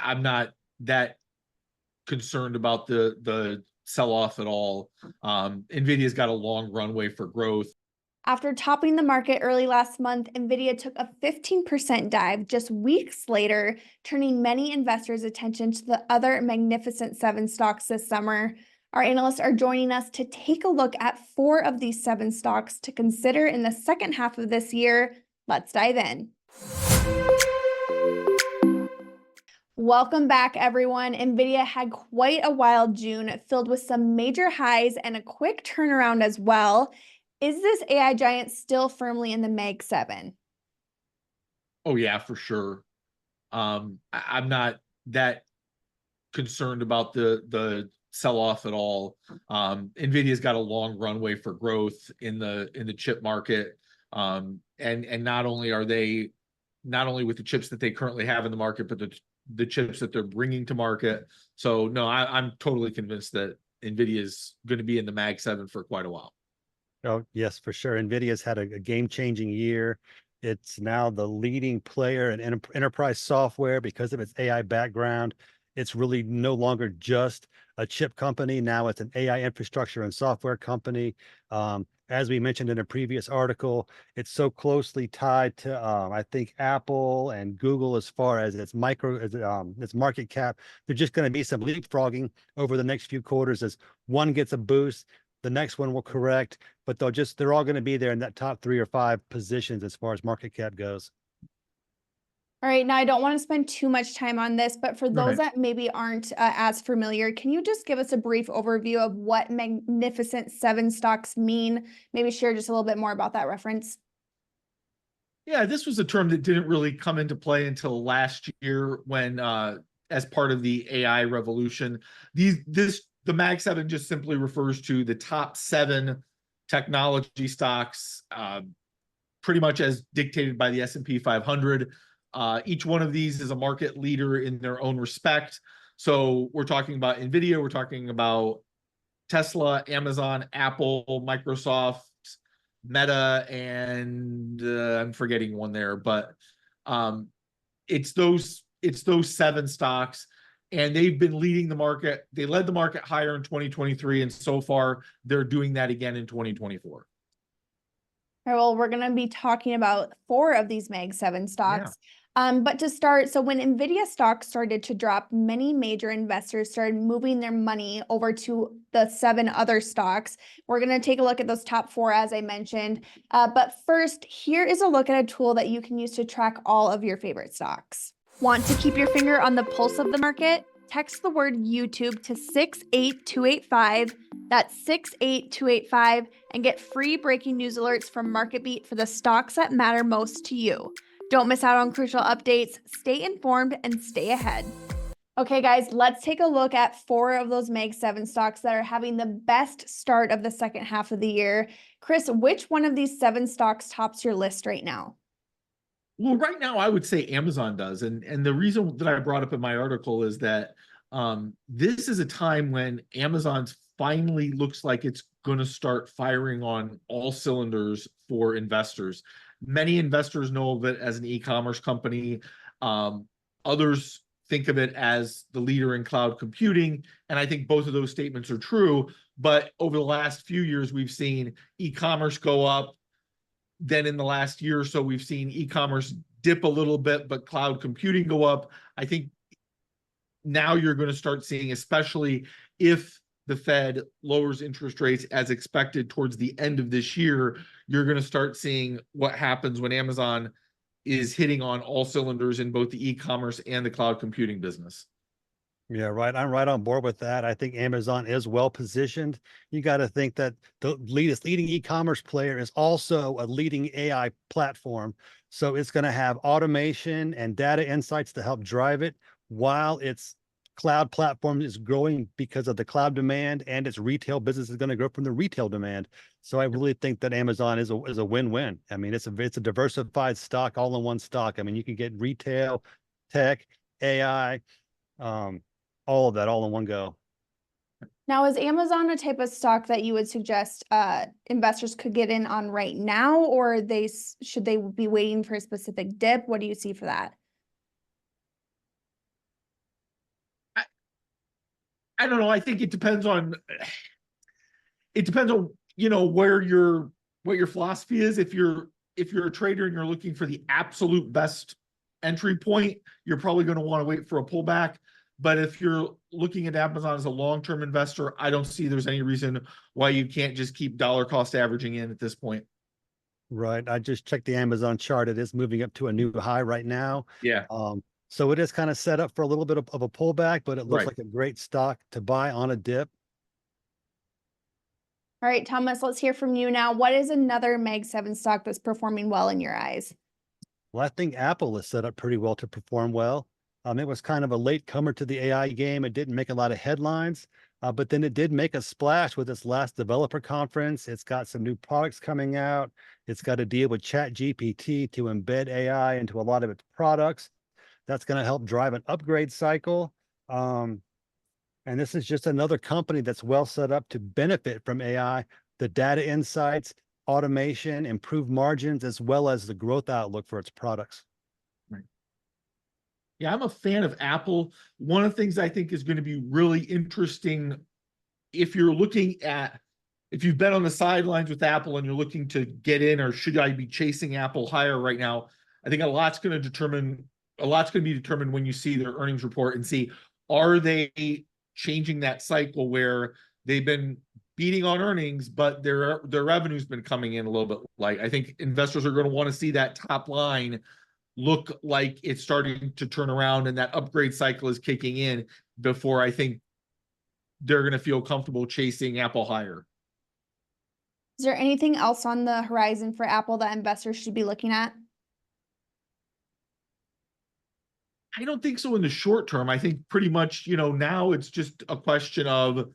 I'm not that concerned about the sell-off at all. NVIDIA's got a long runway for growth. After topping the market early last month, NVIDIA took a 15% dive just weeks later, turning many investors' attention to the other Magnificent Seven stocks this summer. Our analysts are joining us to take a look at 4 of these 7 stocks to consider in the second half of this year. Let's dive in. Welcome back, everyone. NVIDIA had quite a wild June, filled with some major highs and a quick turnaround as well. Is this AI giant still firmly in the Mag 7? Oh yeah, for sure. I'm not that concerned about the sell-off at all. NVIDIA's got a long runway for growth in the chip market. And not only with the chips that they currently have in the market, but the chips that they're bringing to market. So no, I'm totally convinced that NVIDIA is going to be in the Mag 7 for quite a while. Oh, yes, for sure. NVIDIA's had a game-changing year. It's now the leading player in enterprise software because of its AI background. It's really no longer just a chip company. Now it's an AI infrastructure and software company. As we mentioned in a previous article, it's so closely tied to, I think, Apple and Google as far as its market cap. There's just going to be some leapfrogging over the next few quarters as one gets a boost. The next one will correct, but they're all going to be there in that top 3 or 5 positions as far as market cap goes. All right, now I don't want to spend too much time on this, but for those that maybe aren't as familiar, can you just give us a brief overview of what Magnificent Seven stocks mean? Maybe share just a little bit more about that reference. Yeah, this was a term that didn't really come into play until last year when, as part of the AI revolution, the Mag 7 just simply refers to the top 7 technology stocks, pretty much as dictated by the S&P 500. Each one of these is a market leader in their own respect. So we're talking about NVIDIA, we're talking about Tesla, Amazon, Apple, Microsoft, Meta, and I'm forgetting one there, but it's those 7 stocks. And they've been leading the market. They led the market higher in 2023, and so far they're doing that again in 2024. All right, well, we're going to be talking about 4 of these Mag 7 stocks. Yeah. But to start, so when NVIDIA stocks started to drop, many major investors started moving their money over to the 7 other stocks. We're going to take a look at those top 4, as I mentioned. But first, here is a look at a tool that you can use to track all of your favorite stocks. Want to keep your finger on the pulse of the market? Text the word YouTube to 68285. That's 68285, and get free breaking news alerts from MarketBeat for the stocks that matter most to you. Don't miss out on crucial updates. Stay informed and stay ahead. Okay, guys, let's take a look at 4 of those Mag 7 stocks that are having the best start of the second half of the year. Chris, which one of these 7 stocks tops your list right now? Well, right now I would say Amazon does. And the reason that I brought up in my article is that this is a time when Amazon finally looks like it's going to start firing on all cylinders for investors. Many investors know of it as an e-commerce company. Others think of it as the leader in cloud computing. And I think both of those statements are true. But over the last few years, we've seen e-commerce go up. Then in the last year or so, we've seen e-commerce dip a little bit, but cloud computing go up. I think now you're going to start seeing, especially if the Fed lowers interest rates as expected towards the end of this year, you're going to start seeing what happens when Amazon is hitting on all cylinders in both the e-commerce and the cloud computing business. Yeah, right. I'm right on board with that. I think Amazon is well positioned. You got to think that the leading e-commerce player is also a leading AI platform. So it's going to have automation and data insights to help drive it, while its cloud platform is growing because of the cloud demand, and its retail business is going to grow from the retail demand. So I really think that Amazon is a win-win. I mean, it's a diversified stock, all in one stock. I mean, you can get retail, tech, AI, all of that all in one go. Now, is Amazon a type of stock that you would suggest investors could get in on right now, or should they be waiting for a specific dip? What do you see for that? I don't know. I think it depends on you know, what your philosophy is. If you're a trader and you're looking for the absolute best entry point, you're probably going to want to wait for a pullback. But if you're looking at Amazon as a long-term investor, I don't see there's any reason why you can't just keep dollar cost averaging in at this point. Right. I just checked the Amazon chart. It is moving up to a new high right now. Yeah. So it is kind of set up for a little bit of a pullback, but it looks Right. like a great stock to buy on a dip. All right, Thomas, let's hear from you now. What is another Mag 7 stock that's performing well in your eyes? Well, I think Apple is set up pretty well to perform well. It was kind of a late comer to the AI game. It didn't make a lot of headlines, but then it did make a splash with its last developer conference. It's got some new products coming out. It's got to deal with ChatGPT to embed AI into a lot of its products. That's going to help drive an upgrade cycle. And this is just another company that's well set up to benefit from AI, the data insights, automation, improved margins, as well as the growth outlook for its products. Right. Yeah, I'm a fan of Apple. One of the things I think is going to be really interesting if you're looking at, if you've been on the sidelines with Apple and you're looking to get in, or should I be chasing Apple higher right now? I think a lot's going to be determined when you see their earnings report and see, are they changing that cycle where they've been beating on earnings, but their revenue's been coming in a little bit light. I think investors are going to want to see that top line look like it's starting to turn around and that upgrade cycle is kicking in before I think they're going to feel comfortable chasing Apple higher. Is there anything else on the horizon for Apple that investors should be looking at? I don't think so in the short term. I think pretty much, you know, now it's just a question of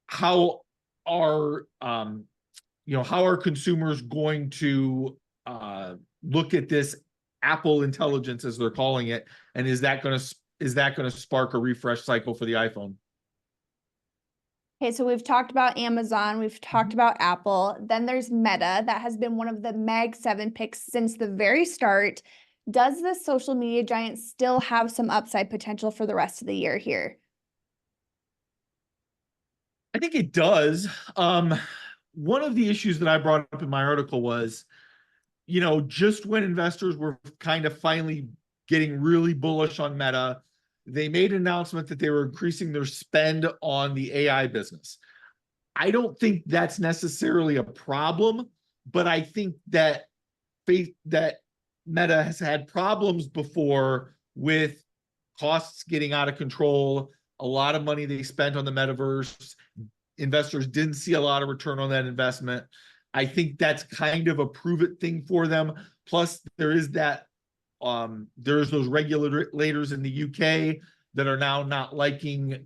how are how are consumers going to look at this Apple intelligence, as they're calling it, and is that going to spark a refresh cycle for the iPhone? Okay, so we've talked about Amazon, we've talked about Apple, then there's Meta that has been one of the Mag 7 picks since the very start. Does the social media giant still have some upside potential for the rest of the year here? I think it does. One of the issues that I brought up in my article was, you know, just when investors were kind of finally getting really bullish on Meta, they made an announcement that they were increasing their spend on the AI business. I don't think that's necessarily a problem, but I think that Meta has had problems before with costs getting out of control, a lot of money they spent on the metaverse. Investors didn't see a lot of return on that investment. I think that's kind of a prove it thing for them. Plus, there is that there's those regulators in the UK that are now not liking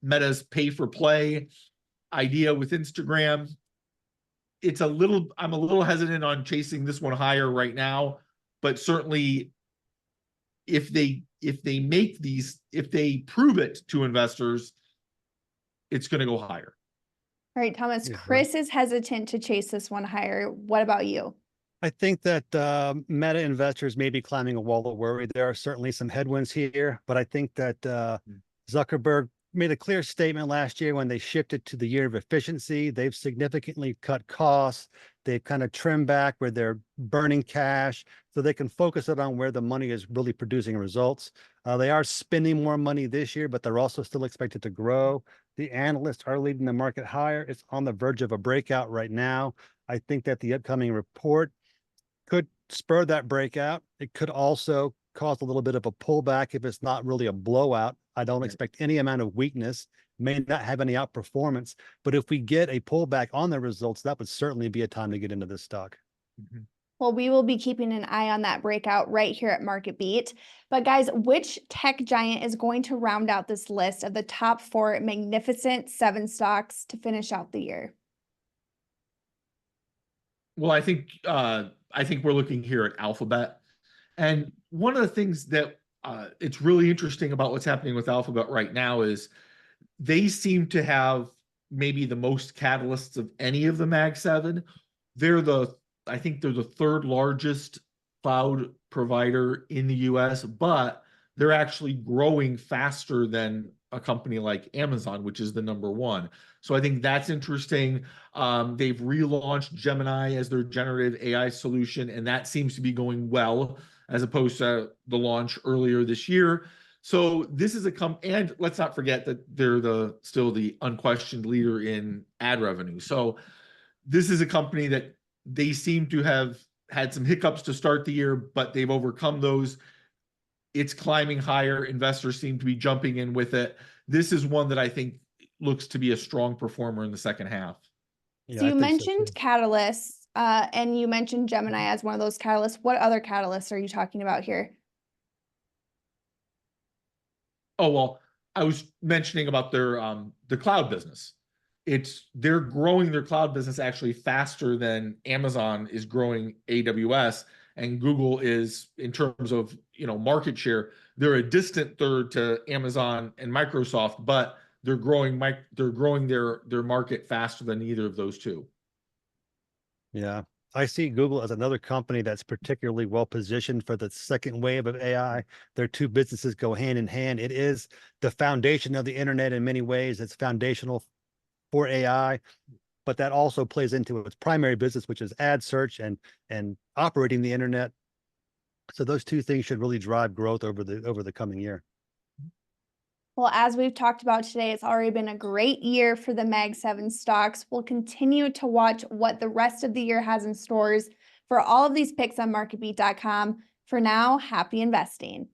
Meta's pay for play idea with Instagram. I'm a little hesitant on chasing this one higher right now, but certainly if they prove it to investors, it's going to go higher. All right, Thomas, Yeah, Chris is hesitant to chase this one higher. What about you? I think that Meta investors may be climbing a wall of worry. There are certainly some headwinds here, but I think that Zuckerberg made a clear statement last year when they shifted to the year of efficiency. They've significantly cut costs. They've kind of trimmed back where they're burning cash so they can focus it on where the money is really producing results. They are spending more money this year, but they're also still expected to grow. The analysts are leading the market higher. It's on the verge of a breakout right now. I think that the upcoming report could spur that breakout. It could also cause a little bit of a pullback if it's not really a blowout. I don't expect any amount of weakness, may not have any outperformance, but if we get a pullback on the results, that would certainly be a time to get into this stock. Well, we will be keeping an eye on that breakout right here at Market Beat. But guys, which tech giant is going to round out this list of the top 4 magnificent 7 stocks to finish out the year? Well, I think we're looking here at Alphabet, and one of the things that it's really interesting about what's happening with Alphabet right now is they seem to have maybe the most catalysts of any of the Mag 7. I think they're the 3rd largest cloud provider in the US, but they're actually growing faster than a company like Amazon, which is the number one. So I think that's interesting. They've relaunched Gemini as their generative AI solution, and that seems to be going well, as opposed to the launch earlier this year. So this is and let's not forget that they're still the unquestioned leader in ad revenue. So this is a company that they seem to have had some hiccups to start the year, but they've overcome those. It's climbing higher. Investors seem to be jumping in with it. This is one that I think looks to be a strong performer in the second half. Yeah, So I you think so mentioned too. catalysts, and you mentioned Gemini as one of those catalysts. What other catalysts are you talking about here? Oh, well, I was mentioning about their the cloud business. They're growing their cloud business actually faster than Amazon is growing AWS, and Google is, in terms of market share, they're a distant third to Amazon and Microsoft, but they're growing their market faster than either of those two. Yeah. I see Google as another company that's particularly well positioned for the second wave of AI. Their two businesses go hand in hand. It is the foundation of the internet in many ways. It's foundational for AI, but that also plays into its primary business, which is ad search and operating the internet. So those two things should really drive growth over the coming year. Well, as we've talked about today, it's already been a great year for the Mag 7 stocks. We'll continue to watch what the rest of the year has in stores. For all of these picks on marketbeat.com. For now, happy investing.